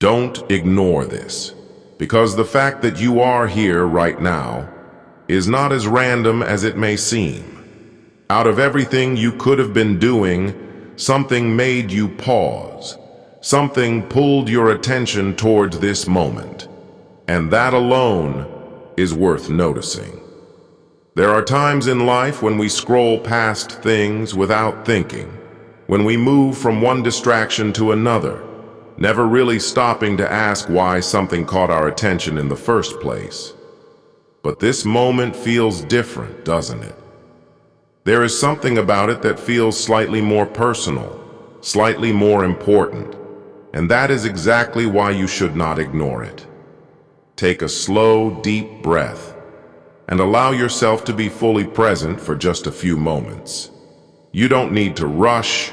Don't ignore this, because the fact that you are here right now is not as random as it may seem. Out of everything you could have been doing, something made you pause. Something pulled your attention towards this moment. And that alone is worth noticing. There are times in life when we scroll past things without thinking, when we move from one distraction to another, never really stopping to ask why something caught our attention in the first place. But this moment feels different, doesn't it? There is something about it that feels slightly more personal, slightly more important, and that is exactly why you should not ignore it. Take a slow, deep breath and allow yourself to be fully present for just a few moments. You don't need to rush.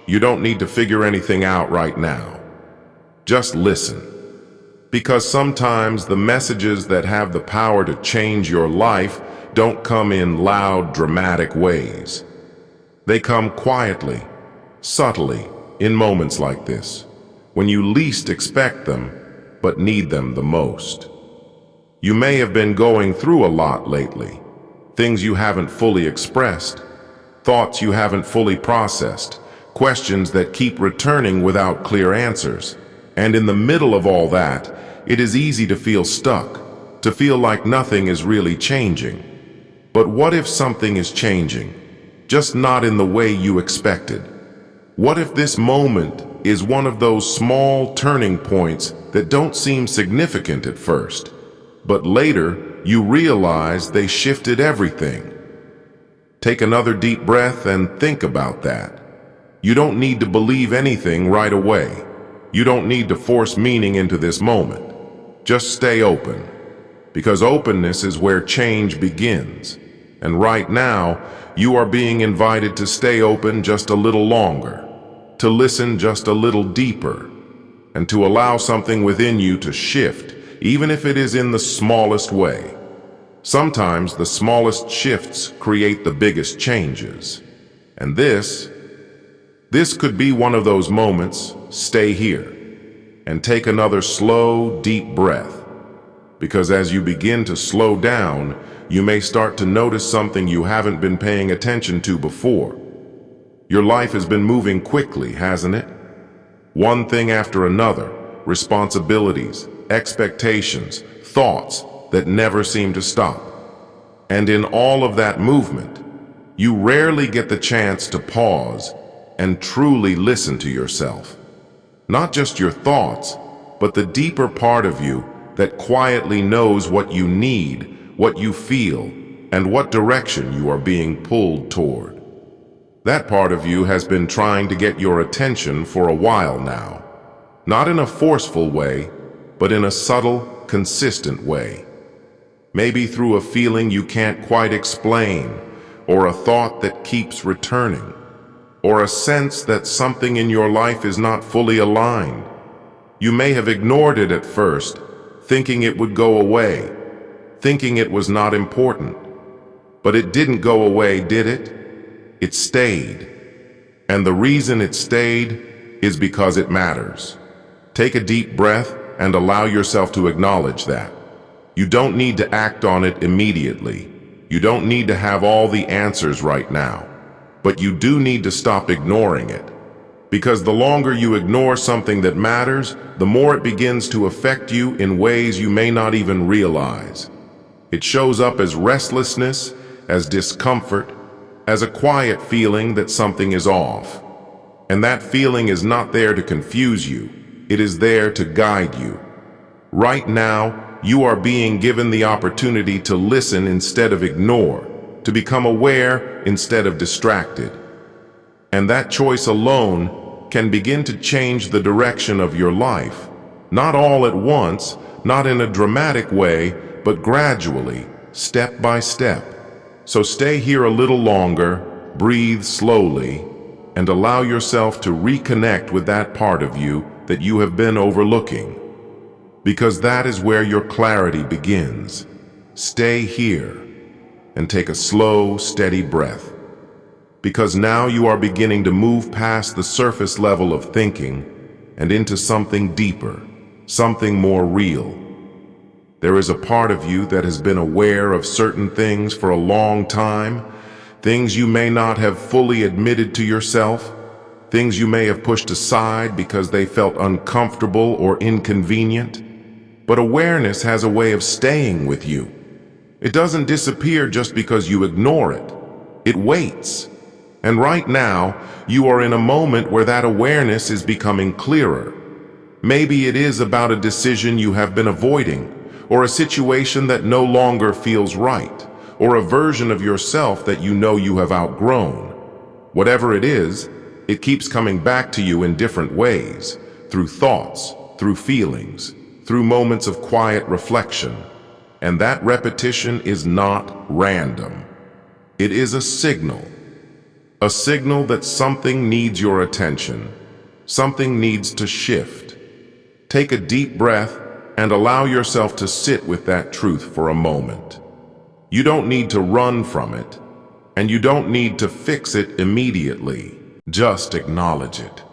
You don't need to figure anything out right now. Just listen. Because sometimes the messages that have the power to change your life don't come in loud, dramatic ways. They come quietly, subtly, in moments like this, when you least expect them, but need them the most. You may have been going through a lot lately, things you haven't fully expressed, thoughts you haven't fully processed, questions that keep returning without clear answers. And in the middle of all that, it is easy to feel stuck, to feel like nothing is really changing. But what if something is changing, just not in the way you expected? What if this moment is one of those small turning points that don't seem significant at first, but later you realize they shifted everything? Take another deep breath and think about that. You don't need to believe anything right away. You don't need to force meaning into this moment. Just stay open, because openness is where change begins. And right now, you are being invited to stay open just a little longer, to listen just a little deeper, and to allow something within you to shift, even if it is in the smallest way. Sometimes the smallest shifts create the biggest changes. And this could be one of those moments. Stay here and take another slow, deep breath. Because as you begin to slow down, you may start to notice something you haven't been paying attention to before. Your life has been moving quickly, hasn't it? One thing after another, responsibilities, expectations, thoughts that never seem to stop. And in all of that movement, you rarely get the chance to pause and truly listen to yourself. Not just your thoughts, but the deeper part of you that quietly knows what you need, what you feel, and what direction you are being pulled toward. That part of you has been trying to get your attention for a while now. Not in a forceful way, but in a subtle, consistent way. Maybe through a feeling you can't quite explain, or a thought that keeps returning, or a sense that something in your life is not fully aligned. You may have ignored it at first, thinking it would go away, thinking it was not important. But it didn't go away, did it? It stayed. And the reason it stayed is because it matters. Take a deep breath and allow yourself to acknowledge that. You don't need to act on it immediately. You don't need to have all the answers right now. But you do need to stop ignoring it. Because the longer you ignore something that matters, the more it begins to affect you in ways you may not even realize. It shows up as restlessness, as discomfort, as a quiet feeling that something is off. And that feeling is not there to confuse you. It is there to guide you. Right now, you are being given the opportunity to listen instead of ignore, to become aware instead of distracted. And that choice alone can begin to change the direction of your life. Not all at once, not in a dramatic way, but gradually, step by step. So stay here a little longer, breathe slowly, and allow yourself to reconnect with that part of you that you have been overlooking. Because that is where your clarity begins. Stay here and take a slow, steady breath. Because now you are beginning to move past the surface level of thinking and into something deeper, something more real. There is a part of you that has been aware of certain things for a long time, things you may not have fully admitted to yourself, things you may have pushed aside because they felt uncomfortable or inconvenient. But awareness has a way of staying with you. It doesn't disappear just because you ignore it. It waits. And right now, you are in a moment where that awareness is becoming clearer. Maybe it is about a decision you have been avoiding, or a situation that no longer feels right, or a version of yourself that you know you have outgrown. Whatever it is, it keeps coming back to you in different ways, through thoughts, through feelings, through moments of quiet reflection. And that repetition is not random. It is a signal that something needs your attention, something needs to shift. Take a deep breath and allow yourself to sit with that truth for a moment. You don't need to run from it, and you don't need to fix it immediately. Just acknowledge it.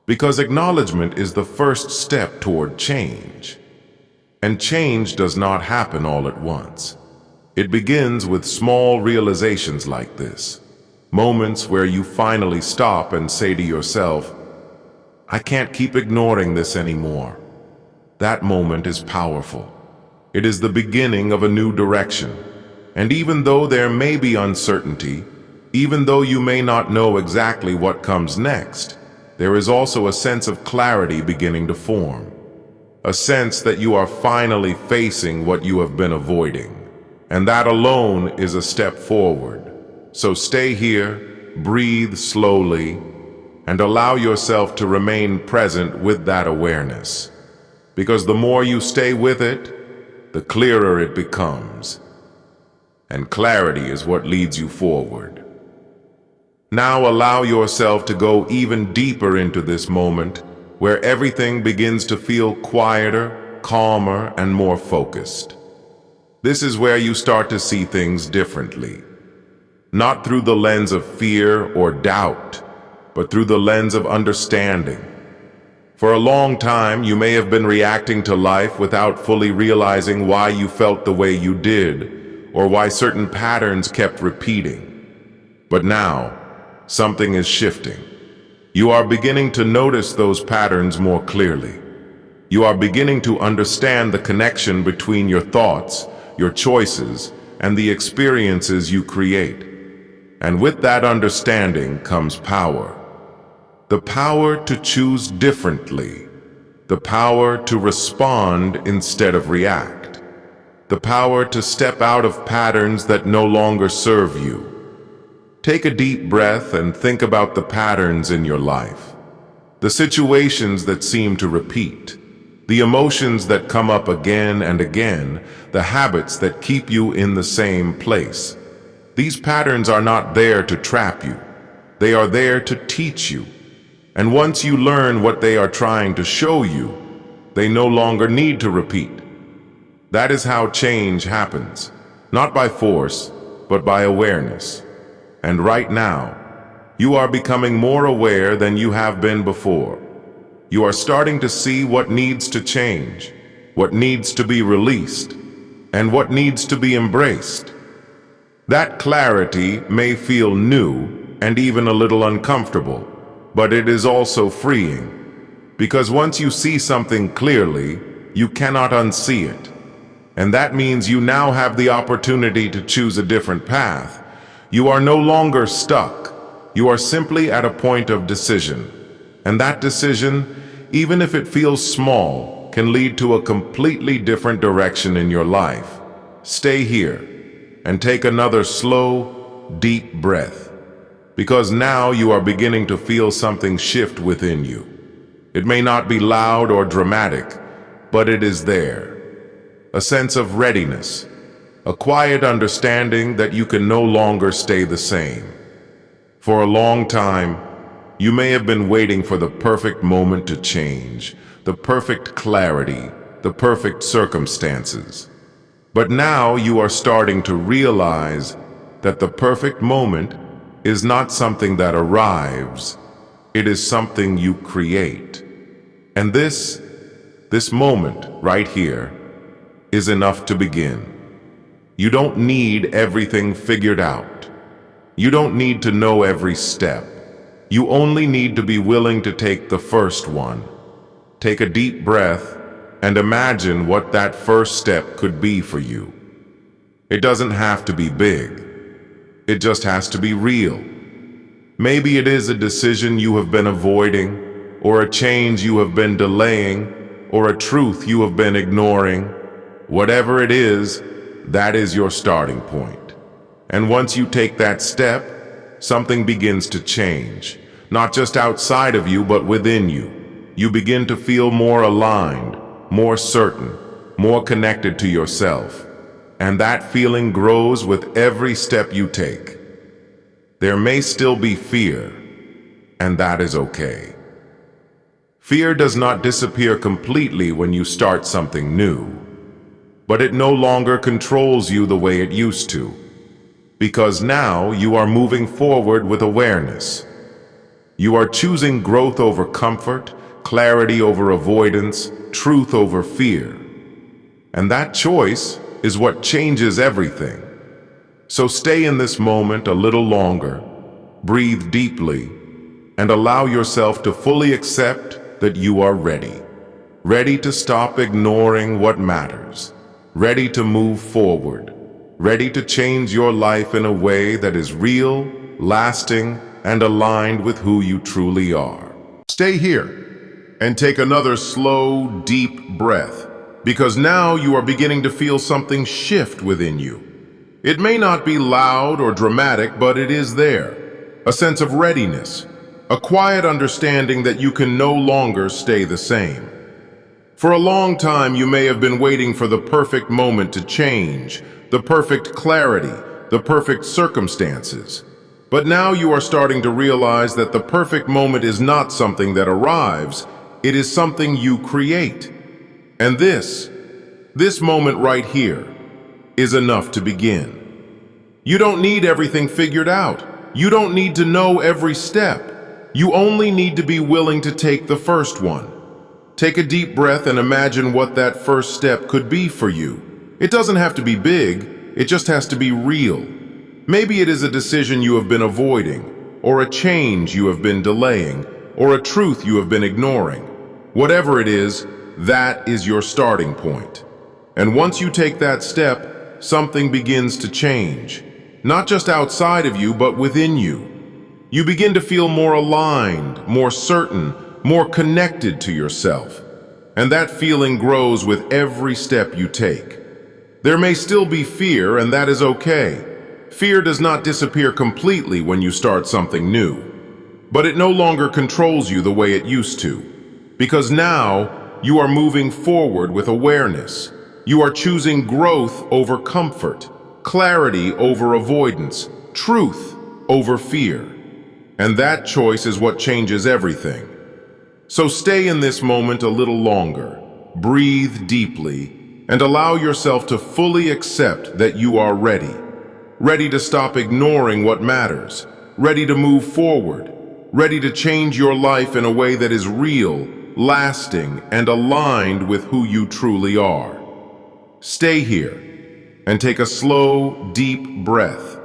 Because acknowledgement is the first step toward change. And change does not happen all at once. It begins with small realizations like this. Moments where you finally stop and say to yourself, I can't keep ignoring this anymore. That moment is powerful. It is the beginning of a new direction. And even though there may be uncertainty, even though you may not know exactly what comes next, there is also a sense of clarity beginning to form. A sense that you are finally facing what you have been avoiding. And that alone is a step forward. So stay here, breathe slowly, and allow yourself to remain present with that awareness. Because the more you stay with it, the clearer it becomes. And clarity is what leads you forward. Now allow yourself to go even deeper into this moment where everything begins to feel quieter, calmer, and more focused. This is where you start to see things differently. Not through the lens of fear or doubt, but through the lens of understanding. For a long time, you may have been reacting to life without fully realizing why you felt the way you did, or why certain patterns kept repeating. But now, something is shifting. You are beginning to notice those patterns more clearly. You are beginning to understand the connection between your thoughts, your choices, and the experiences you create. And with that understanding comes power. The power to choose differently. The power to respond instead of react. The power to step out of patterns that no longer serve you. Take a deep breath and think about the patterns in your life. The situations that seem to repeat. The emotions that come up again and again. The habits that keep you in the same place. These patterns are not there to trap you. They are there to teach you. And once you learn what they are trying to show you, they no longer need to repeat. That is how change happens, not by force, but by awareness. And right now, you are becoming more aware than you have been before. You are starting to see what needs to change, what needs to be released, and what needs to be embraced. That clarity may feel new and even a little uncomfortable, but it is also freeing. Because once you see something clearly, you cannot unsee it. And that means you now have the opportunity to choose a different path. You are no longer stuck. You are simply at a point of decision. And that decision, even if it feels small, can lead to a completely different direction in your life. Stay here and take another slow, deep breath. Because now you are beginning to feel something shift within you. It may not be loud or dramatic, but it is there. A sense of readiness, a quiet understanding that you can no longer stay the same. For a long time, you may have been waiting for the perfect moment to change, the perfect clarity, the perfect circumstances. But now you are starting to realize that the perfect moment is not something that arrives, it is something you create. And this This moment right here is enough to begin. You don't need everything figured out. You don't need to know every step. You only need to be willing to take the first one. Take a deep breath and imagine what that first step could be for you. It doesn't have to be big. It just has to be real. Maybe it is a decision you have been avoiding, or a change you have been delaying, or a truth you have been ignoring. Whatever it is, that is your starting point. And once you take that step, something begins to change. Not just outside of you, but within you. You begin to feel more aligned, more certain, more connected to yourself. And that feeling grows with every step you take. There may still be fear, and that is okay. Fear does not disappear completely when you start something new, but it no longer controls you the way it used to, because now you are moving forward with awareness. You are choosing growth over comfort, clarity over avoidance, truth over fear. And that choice is what changes everything. So stay in this moment a little longer, breathe deeply, and allow yourself to fully accept that you are ready. Ready to stop ignoring what matters. Ready to move forward. Ready to change your life in a way that is real, lasting, and aligned with who you truly are. Stay here and take another slow, deep breath, because now you are beginning to feel something shift within you. It may not be loud or dramatic, but it is there. A sense of readiness, a quiet understanding that you can no longer stay the same. For a long time, you may have been waiting for the perfect moment to change, the perfect clarity, the perfect circumstances. But now you are starting to realize that the perfect moment is not something that arrives, it is something you create. And this moment right here is enough to begin. You don't need everything figured out. You don't need to know every step. You only need to be willing to take the first one. Take a deep breath and imagine what that first step could be for you. It doesn't have to be big, it just has to be real. Maybe it is a decision you have been avoiding, or a change you have been delaying, or a truth you have been ignoring. Whatever it is, that is your starting point. And once you take that step, something begins to change. Not just outside of you, but within you. You begin to feel more aligned, more certain, more connected to yourself. And that feeling grows with every step you take. There may still be fear, and that is okay. Fear does not disappear completely when you start something new. But it no longer controls you the way it used to. Because now, you are moving forward with awareness. You are choosing growth over comfort, clarity over avoidance, truth over fear. And that choice is what changes everything. So stay in this moment a little longer, breathe deeply, and allow yourself to fully accept that you are ready. Ready to stop ignoring what matters, ready to move forward, ready to change your life in a way that is real, lasting, and aligned with who you truly are. Stay here and take a slow, deep breath,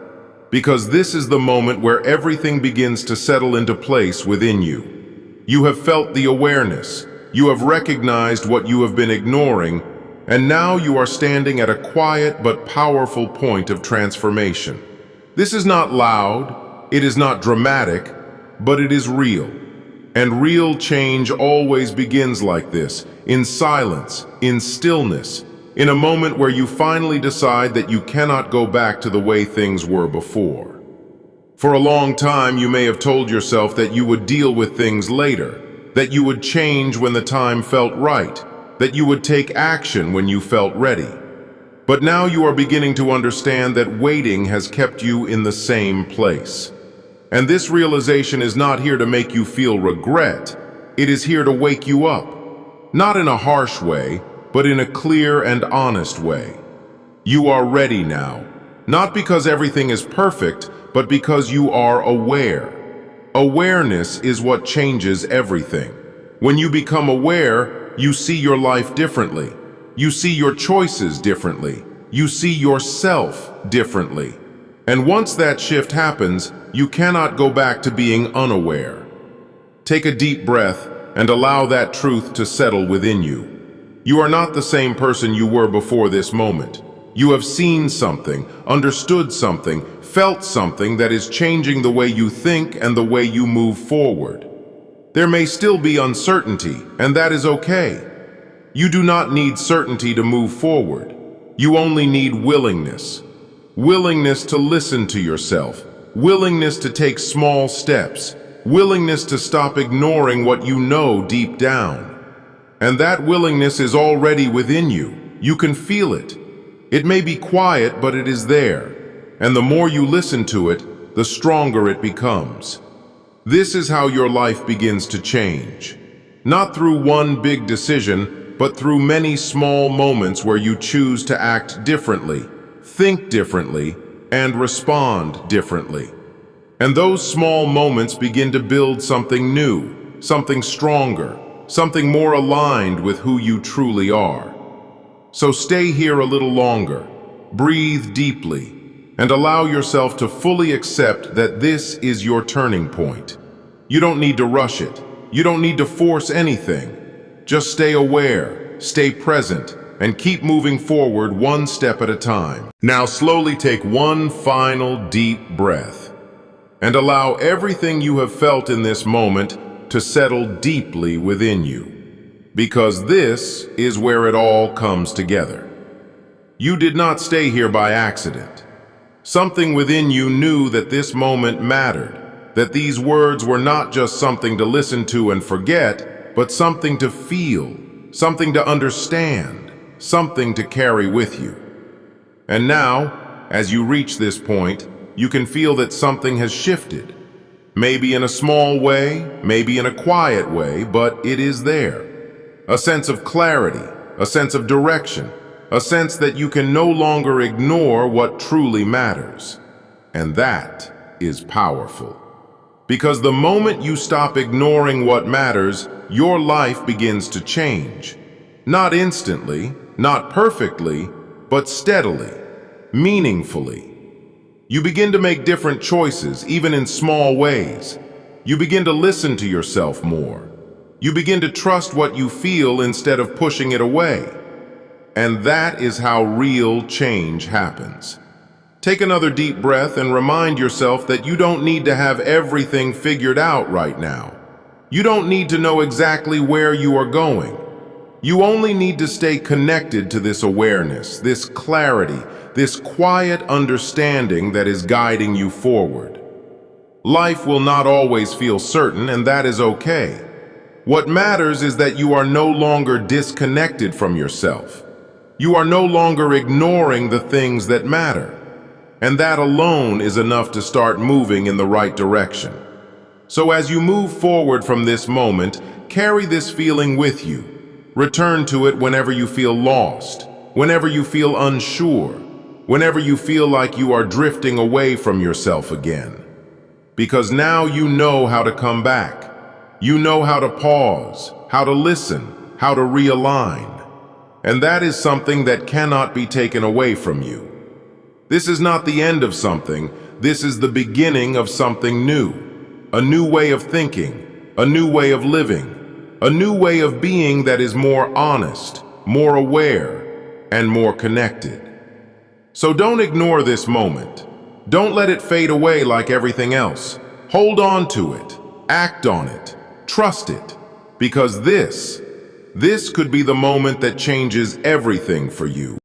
because this is the moment where everything begins to settle into place within you. You have felt the awareness, you have recognized what you have been ignoring, and now you are standing at a quiet but powerful point of transformation. This is not loud, it is not dramatic, but it is real. And real change always begins like this, in silence, in stillness, in a moment where you finally decide that you cannot go back to the way things were before. For a long time, you may have told yourself that you would deal with things later, that you would change when the time felt right, that you would take action when you felt ready. But now you are beginning to understand that waiting has kept you in the same place. And this realization is not here to make you feel regret. It is here to wake you up. Not in a harsh way, but in a clear and honest way. You are ready now, not because everything is perfect, but because you are aware. Awareness is what changes everything. When you become aware, you see your life differently. You see your choices differently. You see yourself differently. And once that shift happens, you cannot go back to being unaware. Take a deep breath and allow that truth to settle within you. You are not the same person you were before this moment. You have seen something, understood something, felt something that is changing the way you think and the way you move forward. There may still be uncertainty, and that is okay. You do not need certainty to move forward. You only need willingness. Willingness to listen to yourself. Willingness to take small steps. Willingness to stop ignoring what you know deep down. And that willingness is already within you. You can feel it. It may be quiet, but it is there. And the more you listen to it, the stronger it becomes. This is how your life begins to change. Not through one big decision, but through many small moments where you choose to act differently, think differently, and respond differently. And those small moments begin to build something new, something stronger, something more aligned with who you truly are. So stay here a little longer, breathe deeply, and allow yourself to fully accept that this is your turning point. You don't need to rush it. You don't need to force anything. Just stay aware, stay present, and keep moving forward one step at a time. Now slowly take one final deep breath and allow everything you have felt in this moment to settle deeply within you. Because this is where it all comes together. You did not stay here by accident. Something within you knew that this moment mattered, that these words were not just something to listen to and forget, but something to feel, something to understand, something to carry with you. And now, as you reach this point, you can feel that something has shifted. Maybe in a small way, maybe in a quiet way, but it is there. A sense of clarity, a sense of direction, a sense that you can no longer ignore what truly matters. And that is powerful. Because the moment you stop ignoring what matters, your life begins to change. Not instantly, not perfectly, but steadily, meaningfully. You begin to make different choices, even in small ways. You begin to listen to yourself more. You begin to trust what you feel instead of pushing it away. And that is how real change happens. Take another deep breath and remind yourself that you don't need to have everything figured out right now. You don't need to know exactly where you are going. You only need to stay connected to this awareness, this clarity, this quiet understanding that is guiding you forward. Life will not always feel certain, and that is okay. What matters is that you are no longer disconnected from yourself. You are no longer ignoring the things that matter. And that alone is enough to start moving in the right direction. So as you move forward from this moment, carry this feeling with you. Return to it whenever you feel lost, whenever you feel unsure, whenever you feel like you are drifting away from yourself again. Because now you know how to come back. You know how to pause, how to listen, how to realign. And that is something that cannot be taken away from you. This is not the end of something. This is the beginning of something new. A new way of thinking, a new way of living, a new way of being that is more honest, more aware, and more connected. So don't ignore this moment. Don't let it fade away like everything else. Hold on to it, act on it, trust it, because this could be the moment that changes everything for you.